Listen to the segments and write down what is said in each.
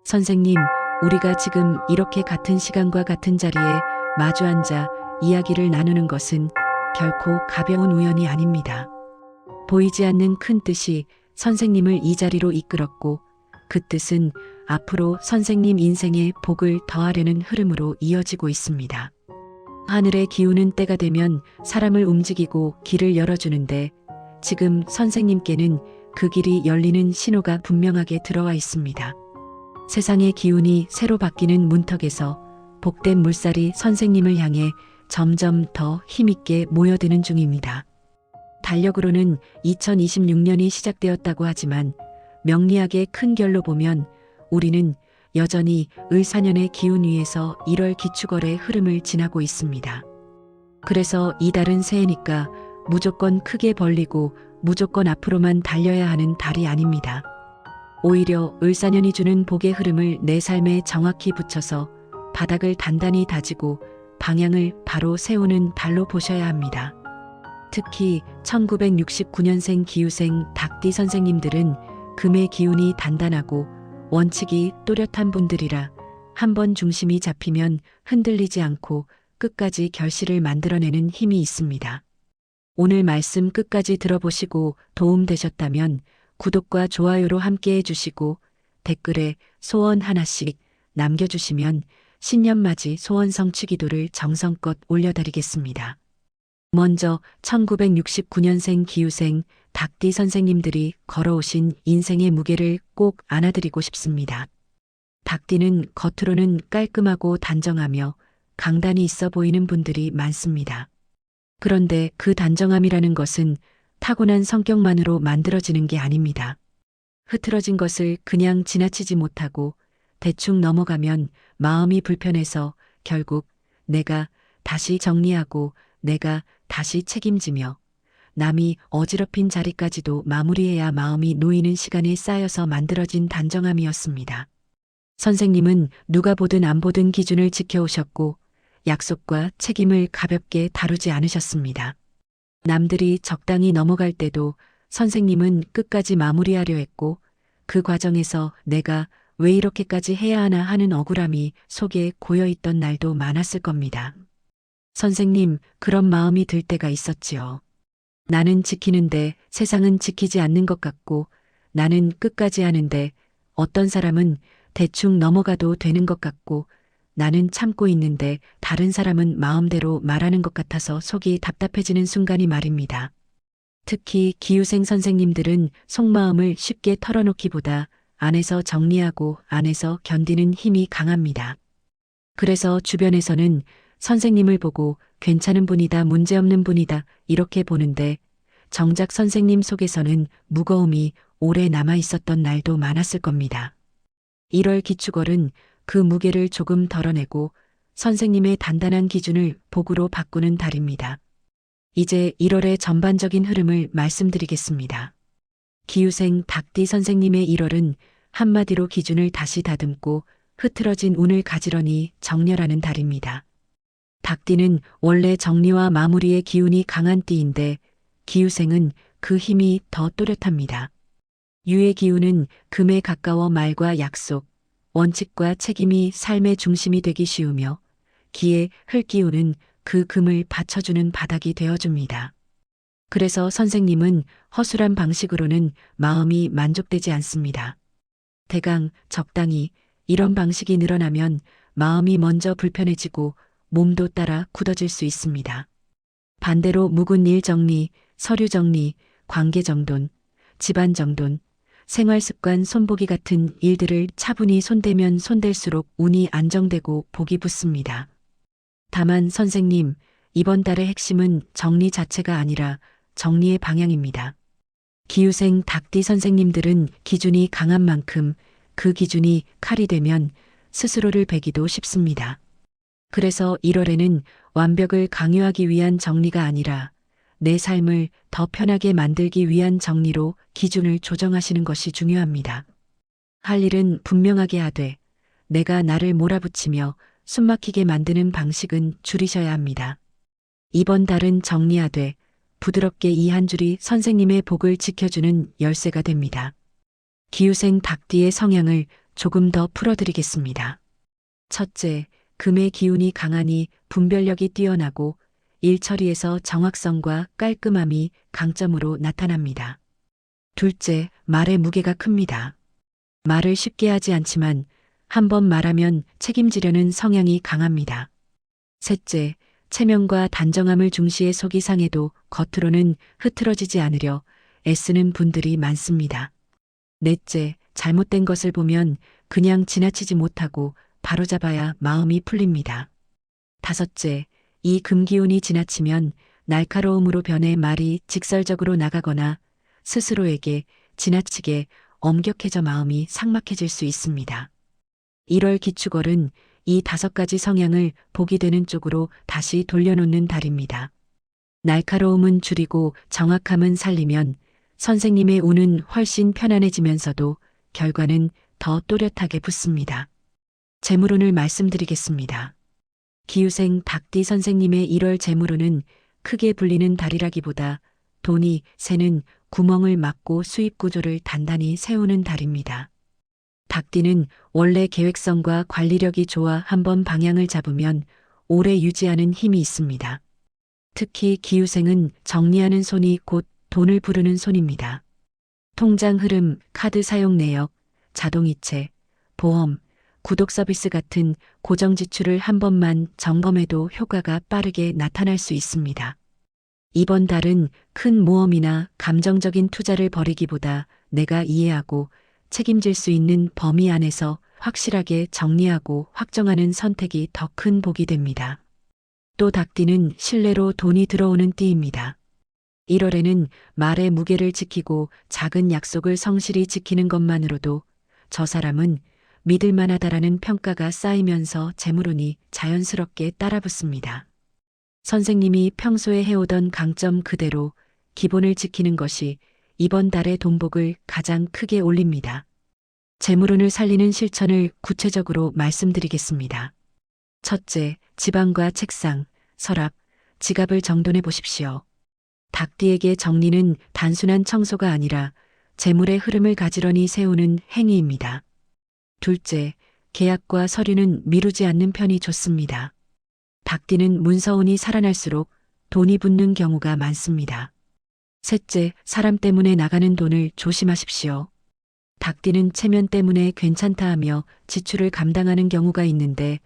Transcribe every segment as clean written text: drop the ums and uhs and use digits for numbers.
선생님, 우리가 지금 이렇게 같은 시간과 같은 자리에 마주 앉아 이야기를 나누는 것은 결코 가벼운 우연이 아닙니다. 보이지 않는 큰 뜻이 선생님을 이 자리로 이끌었고, 그 뜻은 앞으로 선생님 인생에 복을 더하려는 흐름으로 이어지고 있습니다. 하늘의 기운은 때가 되면 사람을 움직이고 길을 열어주는데, 지금 선생님께는 그 길이 열리는 신호가 분명하게 들어와 있습니다. 세상의 기운이 새로 바뀌는 문턱에서 복된 물살이 선생님을 향해 점점 더 힘있게 모여드는 중입니다. 달력으로는 2026년이 시작되었다고 하지만 명리학의 큰 결로 보면 우리는 여전히 을사년의 기운 위에서 1월 기축월의 흐름을 지나고 있습니다. 그래서 이달은 새해니까 무조건 크게 벌리고 무조건 앞으로만 달려야 하는 달이 아닙니다. 오히려 을사년이 주는 복의 흐름을 내 삶에 정확히 붙여서 바닥을 단단히 다지고 방향을 바로 세우는 달로 보셔야 합니다. 특히 1969년생 기후생 닭띠 선생님들은 금의 기운이 단단하고 원칙이 또렷한 분들이라 한번 중심이 잡히면 흔들리지 않고 끝까지 결실을 만들어내는 힘이 있습니다. 오늘 말씀 끝까지 들어보시고 도움되셨다면 구독과 좋아요로 함께 해주시고 댓글에 소원 하나씩 남겨주시면 신년맞이 소원 성취 기도를 정성껏 올려드리겠습니다. 먼저 1969년생 기후생 닭띠 선생님들이 걸어오신 인생의 무게를 꼭 안아드리고 싶습니다. 닭띠는 겉으로는 깔끔하고 단정하며 강단이 있어 보이는 분들이 많습니다. 그런데 그 단정함이라는 것은 타고난 성격만으로 만들어지는 게 아닙니다. 흐트러진 것을 그냥 지나치지 못하고 대충 넘어가면 마음이 불편해서 결국 내가 다시 정리하고 내가 다시 책임지며 남이 어지럽힌 자리까지도 마무리해야 마음이 놓이는 시간이 쌓여서 만들어진 단정함이었습니다. 선생님은 누가 보든 안 보든 기준을 지켜오셨고 약속과 책임을 가볍게 다루지 않으셨습니다. 남들이 적당히 넘어갈 때도 선생님은 끝까지 마무리하려 했고 그 과정에서 내가 왜 이렇게까지 해야 하나 하는 억울함이 속에 고여있던 날도 많았을 겁니다. 선생님, 그런 마음이 들 때가 있었지요. 나는 지키는데 세상은 지키지 않는 것 같고 나는 끝까지 하는데 어떤 사람은 대충 넘어가도 되는 것 같고 나는 참고 있는데 다른 사람은 마음대로 말하는 것 같아서 속이 답답해지는 순간이 말입니다. 특히 기후생 선생님들은 속마음을 쉽게 털어놓기보다 안에서 정리하고 안에서 견디는 힘이 강합니다. 그래서 주변에서는 선생님을 보고 괜찮은 분이다, 문제없는 분이다 이렇게 보는데 정작 선생님 속에서는 무거움이 오래 남아 있었던 날도 많았을 겁니다. 1월 기축월은 그 무게를 조금 덜어내고 선생님의 단단한 기준을 복으로 바꾸는 달입니다. 이제 1월의 전반적인 흐름을 말씀드리겠습니다. 기후생 닭띠 선생님의 1월은 한마디로 기준을 다시 다듬고 흐트러진 운을 가지런히 정렬하는 달입니다. 닭띠는 원래 정리와 마무리의 기운이 강한 띠인데 기후생은 그 힘이 더 또렷합니다. 유의 기운은 금에 가까워 말과 약속, 원칙과 책임이 삶의 중심이 되기 쉬우며 기의 흙기운은 그 금을 받쳐주는 바닥이 되어줍니다. 그래서 선생님은 허술한 방식으로는 마음이 만족되지 않습니다. 대강, 적당히 이런 방식이 늘어나면 마음이 먼저 불편해지고 몸도 따라 굳어질 수 있습니다. 반대로 묵은 일 정리, 서류 정리, 관계 정돈, 집안 정돈, 생활습관 손보기 같은 일들을 차분히 손대면 손댈수록 운이 안정되고 복이 붙습니다. 다만 선생님, 이번 달의 핵심은 정리 자체가 아니라 정리의 방향입니다. 기후생 닭띠 선생님들은 기준이 강한 만큼 그 기준이 칼이 되면 스스로를 베기도 쉽습니다. 그래서 1월에는 완벽을 강요하기 위한 정리가 아니라 내 삶을 더 편하게 만들기 위한 정리로 기준을 조정하시는 것이 중요합니다. 할 일은 분명하게 하되 내가 나를 몰아붙이며 숨막히게 만드는 방식은 줄이셔야 합니다. 이번 달은 정리하되 부드럽게 이 한 줄이 선생님의 복을 지켜주는 열쇠가 됩니다. 기후생 닭띠의 성향을 조금 더 풀어드리겠습니다. 첫째, 금의 기운이 강하니 분별력이 뛰어나고 일 처리에서 정확성과 깔끔함이 강점으로 나타납니다. 둘째, 말의 무게가 큽니다. 말을 쉽게 하지 않지만 한 번 말하면 책임지려는 성향이 강합니다. 셋째, 체면과 단정함을 중시해 속이 상해도 겉으로는 흐트러지지 않으려 애쓰는 분들이 많습니다. 넷째, 잘못된 것을 보면 그냥 지나치지 못하고 바로잡아야 마음이 풀립니다. 다섯째, 이 금기운이 지나치면 날카로움으로 변해 말이 직설적으로 나가거나 스스로에게 지나치게 엄격해져 마음이 삭막해질 수 있습니다. 1월 기축월은 이 5가지 성향을 복이 되는 쪽으로 다시 돌려놓는 달입니다. 날카로움은 줄이고 정확함은 살리면 선생님의 운은 훨씬 편안해지면서도 결과는 더 또렷하게 붙습니다. 재물운을 말씀드리겠습니다. 기유생 닭띠 선생님의 1월 재물운은 크게 불리는 달이라기보다 돈이 새는 구멍을 막고 수입 구조를 단단히 세우는 달입니다. 닭띠는 원래 계획성과 관리력이 좋아 한번 방향을 잡으면 오래 유지하는 힘이 있습니다. 특히 기유생은 정리하는 손이 곧 돈을 부르는 손입니다. 통장 흐름, 카드 사용 내역, 자동이체, 보험, 구독 서비스 같은 고정 지출을 한 번만 점검해도 효과가 빠르게 나타날 수 있습니다. 이번 달은 큰 모험이나 감정적인 투자를 벌이기보다 내가 이해하고 책임질 수 있는 범위 안에서 확실하게 정리하고 확정하는 선택이 더 큰 복이 됩니다. 또 닭띠는 신뢰로 돈이 들어오는 띠입니다. 1월에는 말의 무게를 지키고 작은 약속을 성실히 지키는 것만으로도 저 사람은 믿을 만하다라는 평가가 쌓이면서 재물운이 자연스럽게 따라붙습니다. 선생님이 평소에 해오던 강점 그대로 기본을 지키는 것이 이번 달의 돈복을 가장 크게 올립니다. 재물운을 살리는 실천을 구체적으로 말씀드리겠습니다. 첫째, 지방과 책상, 서랍, 지갑을 정돈해 보십시오. 닭띠에게 정리는 단순한 청소가 아니라 재물의 흐름을 가지런히 세우는 행위입니다. 둘째, 계약과 서류는 미루지 않는 편이 좋습니다. 닭띠는 문서운이 살아날수록 돈이 붙는 경우가 많습니다. 셋째, 사람 때문에 나가는 돈을 조심하십시오. 닭띠는 체면 때문에 괜찮다 하며 지출을 감당하는 경우가 있는데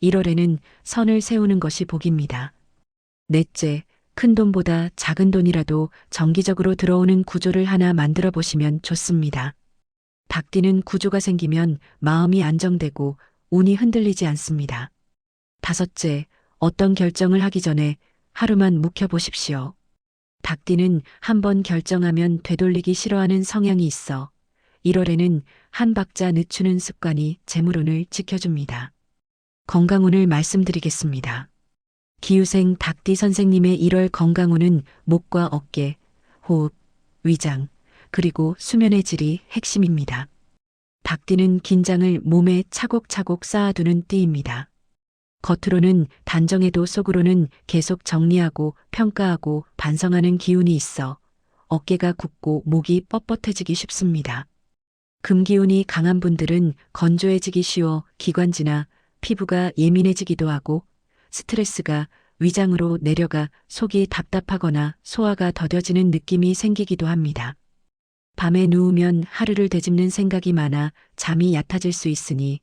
1월에는 선을 세우는 것이 복입니다. 넷째, 큰 돈보다 작은 돈이라도 정기적으로 들어오는 구조를 하나 만들어 보시면 좋습니다. 닭띠는 구조가 생기면 마음이 안정되고 운이 흔들리지 않습니다. 다섯째, 어떤 결정을 하기 전에 하루만 묵혀보십시오. 닭띠는 한번 결정하면 되돌리기 싫어하는 성향이 있어 1월에는 한 박자 늦추는 습관이 재물운을 지켜줍니다. 건강운을 말씀드리겠습니다. 기유생 닭띠 선생님의 1월 건강운은 목과 어깨, 호흡, 위장, 그리고 수면의 질이 핵심입니다. 닭띠는 긴장을 몸에 차곡차곡 쌓아두는 띠입니다. 겉으로는 단정해도 속으로는 계속 정리하고 평가하고 반성하는 기운이 있어 어깨가 굳고 목이 뻣뻣해지기 쉽습니다. 금기운이 강한 분들은 건조해지기 쉬워 기관지나 피부가 예민해지기도 하고 스트레스가 위장으로 내려가 속이 답답하거나 소화가 더뎌지는 느낌이 생기기도 합니다. 밤에 누우면 하루를 되짚는 생각이 많아 잠이 얕아질 수 있으니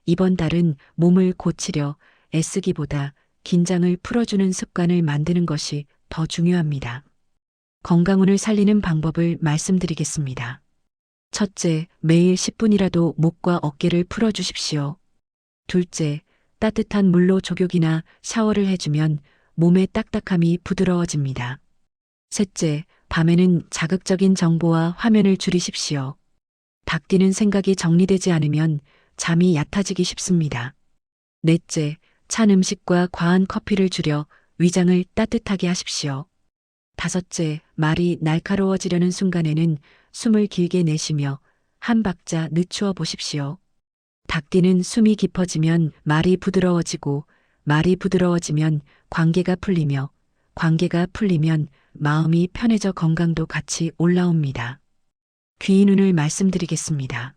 이번 달은 몸을 고치려 애쓰기보다 긴장을 풀어주는 습관을 만드는 것이 더 중요합니다. 건강운을 살리는 방법을 말씀드리겠습니다. 첫째, 매일 10분이라도 목과 어깨를 풀어주십시오. 둘째, 따뜻한 물로 족욕이나 샤워를 해주면 몸의 딱딱함이 부드러워집니다. 셋째, 밤에는 자극적인 정보와 화면을 줄이십시오. 닭띠는 생각이 정리되지 않으면 잠이 얕아지기 쉽습니다. 넷째, 찬 음식과 과한 커피를 줄여 위장을 따뜻하게 하십시오. 다섯째, 말이 날카로워지려는 순간에는 숨을 길게 내쉬며 한 박자 늦추어 보십시오. 닭띠는 숨이 깊어지면 말이 부드러워지고 말이 부드러워지면 관계가 풀리며 관계가 풀리면 마음이 편해져 건강도 같이 올라옵니다. 귀인운을 말씀드리겠습니다.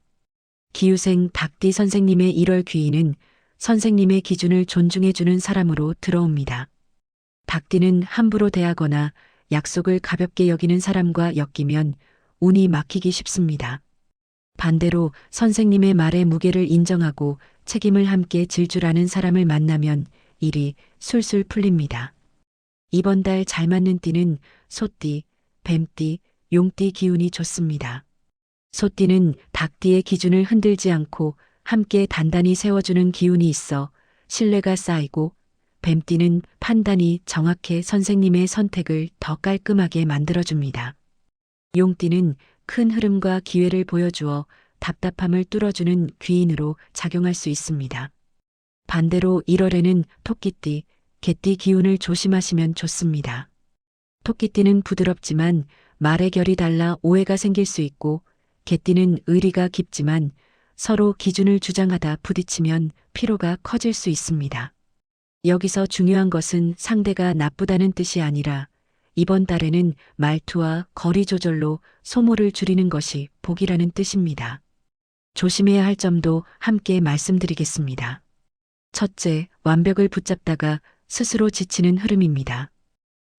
기유생 닭띠 선생님의 1월 귀인은 선생님의 기준을 존중해주는 사람으로 들어옵니다. 닭띠는 함부로 대하거나 약속을 가볍게 여기는 사람과 엮이면 운이 막히기 쉽습니다. 반대로 선생님의 말에 무게를 인정하고 책임을 함께 질 줄 아는 사람을 만나면 일이 술술 풀립니다. 이번 달 잘 맞는 띠는 소띠, 뱀띠, 용띠 기운이 좋습니다. 소띠는 닭띠의 기준을 흔들지 않고 함께 단단히 세워주는 기운이 있어 신뢰가 쌓이고, 뱀띠는 판단이 정확해 선생님의 선택을 더 깔끔하게 만들어줍니다. 용띠는 큰 흐름과 기회를 보여주어 답답함을 뚫어주는 귀인으로 작용할 수 있습니다. 반대로 1월에는 토끼띠, 개띠 기운을 조심하시면 좋습니다. 토끼띠는 부드럽지만 말의 결이 달라 오해가 생길 수 있고, 개띠는 의리가 깊지만 서로 기준을 주장하다 부딪히면 피로가 커질 수 있습니다. 여기서 중요한 것은 상대가 나쁘다는 뜻이 아니라 이번 달에는 말투와 거리 조절로 소모를 줄이는 것이 복이라는 뜻입니다. 조심해야 할 점도 함께 말씀드리겠습니다. 첫째, 완벽을 붙잡다가 스스로 지치는 흐름입니다.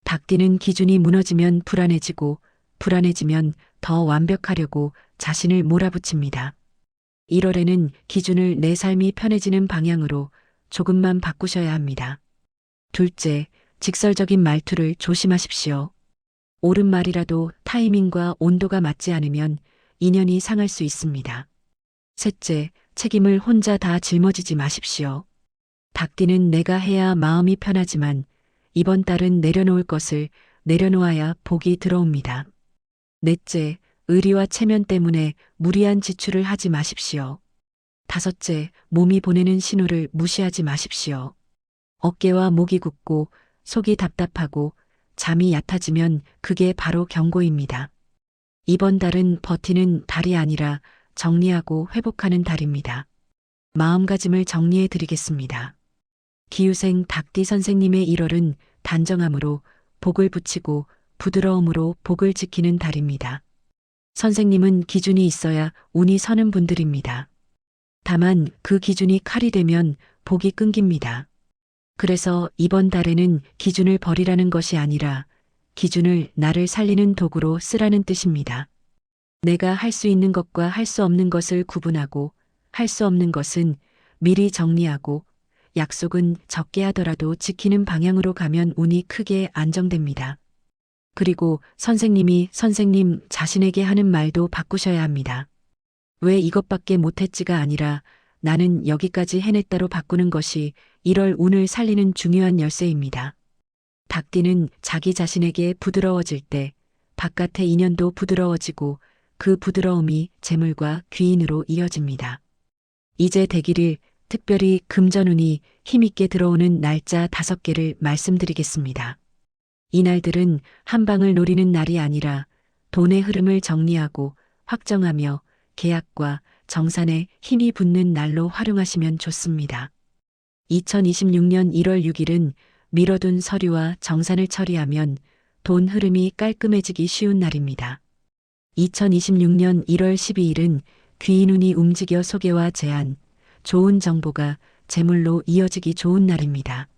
닭띠는 기준이 무너지면 불안해지고, 불안해지면 더 완벽하려고 자신을 몰아붙입니다. 1월에는 기준을 내 삶이 편해지는 방향으로 조금만 바꾸셔야 합니다. 둘째, 직설적인 말투를 조심하십시오. 옳은 말이라도 타이밍과 온도가 맞지 않으면 인연이 상할 수 있습니다. 셋째, 책임을 혼자 다 짊어지지 마십시오. 닭띠는 내가 해야 마음이 편하지만 이번 달은 내려놓을 것을 내려놓아야 복이 들어옵니다. 넷째, 의리와 체면 때문에 무리한 지출을 하지 마십시오. 다섯째, 몸이 보내는 신호를 무시하지 마십시오. 어깨와 목이 굳고 속이 답답하고 잠이 얕아지면 그게 바로 경고입니다. 이번 달은 버티는 달이 아니라 정리하고 회복하는 달입니다. 마음가짐을 정리해 드리겠습니다. 기유생 닭띠 선생님의 1월은 단정함으로 복을 붙이고 부드러움으로 복을 지키는 달입니다. 선생님은 기준이 있어야 운이 서는 분들입니다. 다만 그 기준이 칼이 되면 복이 끊깁니다. 그래서 이번 달에는 기준을 버리라는 것이 아니라 기준을 나를 살리는 도구로 쓰라는 뜻입니다. 내가 할 수 있는 것과 할 수 없는 것을 구분하고, 할 수 없는 것은 미리 정리하고, 약속은 적게 하더라도 지키는 방향으로 가면 운이 크게 안정됩니다. 그리고 선생님이 선생님 자신에게 하는 말도 바꾸셔야 합니다. 왜 이것밖에 못했지가 아니라 나는 여기까지 해냈다로 바꾸는 것이 1월 운을 살리는 중요한 열쇠입니다. 닭띠는 자기 자신에게 부드러워질 때 바깥의 인연도 부드러워지고 그 부드러움이 재물과 귀인으로 이어집니다. 이제 대길일, 특별히 금전운이 힘있게 들어오는 날짜 5개를 말씀드리겠습니다. 이 날들은 한 방을 노리는 날이 아니라 돈의 흐름을 정리하고 확정하며 계약과 정산에 힘이 붙는 날로 활용하시면 좋습니다. 2026년 1월 6일은 미뤄둔 서류와 정산을 처리하면 돈 흐름이 깔끔해지기 쉬운 날입니다. 2026년 1월 12일은 귀인운이 움직여 소개와 제안, 좋은 정보가 재물로 이어지기 좋은 날입니다.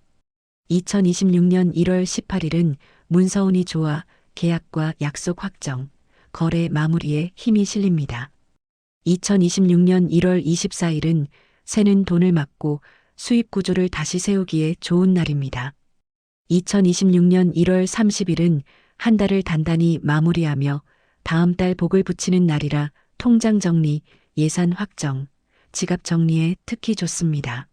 2026년 1월 18일은 문서운이 좋아 계약과 약속 확정, 거래 마무리에 힘이 실립니다. 2026년 1월 24일은 새는 돈을 막고 수입 구조를 다시 세우기에 좋은 날입니다. 2026년 1월 30일은 한 달을 단단히 마무리하며 다음 달 복을 붙이는 날이라 통장 정리, 예산 확정, 지갑 정리에 특히 좋습니다.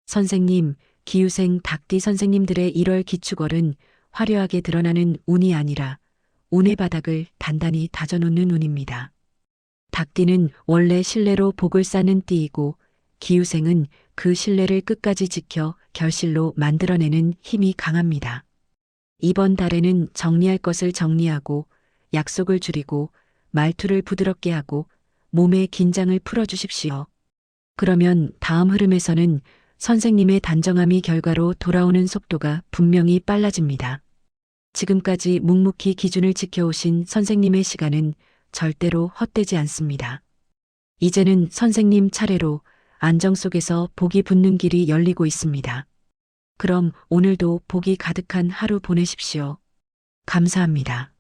선생님, 기유생 닭띠 선생님들의 1월 기축월은 화려하게 드러나는 운이 아니라 운의 바닥을 단단히 다져놓는 운입니다. 닭띠는 원래 신뢰로 복을 쌓는 띠이고 기유생은 그 신뢰를 끝까지 지켜 결실로 만들어내는 힘이 강합니다. 이번 달에는 정리할 것을 정리하고 약속을 줄이고 말투를 부드럽게 하고 몸의 긴장을 풀어주십시오. 그러면 다음 흐름에서는 선생님의 단정함이 결과로 돌아오는 속도가 분명히 빨라집니다. 지금까지 묵묵히 기준을 지켜오신 선생님의 시간은 절대로 헛되지 않습니다. 이제는 선생님 차례로 안정 속에서 복이 붙는 길이 열리고 있습니다. 그럼 오늘도 복이 가득한 하루 보내십시오. 감사합니다.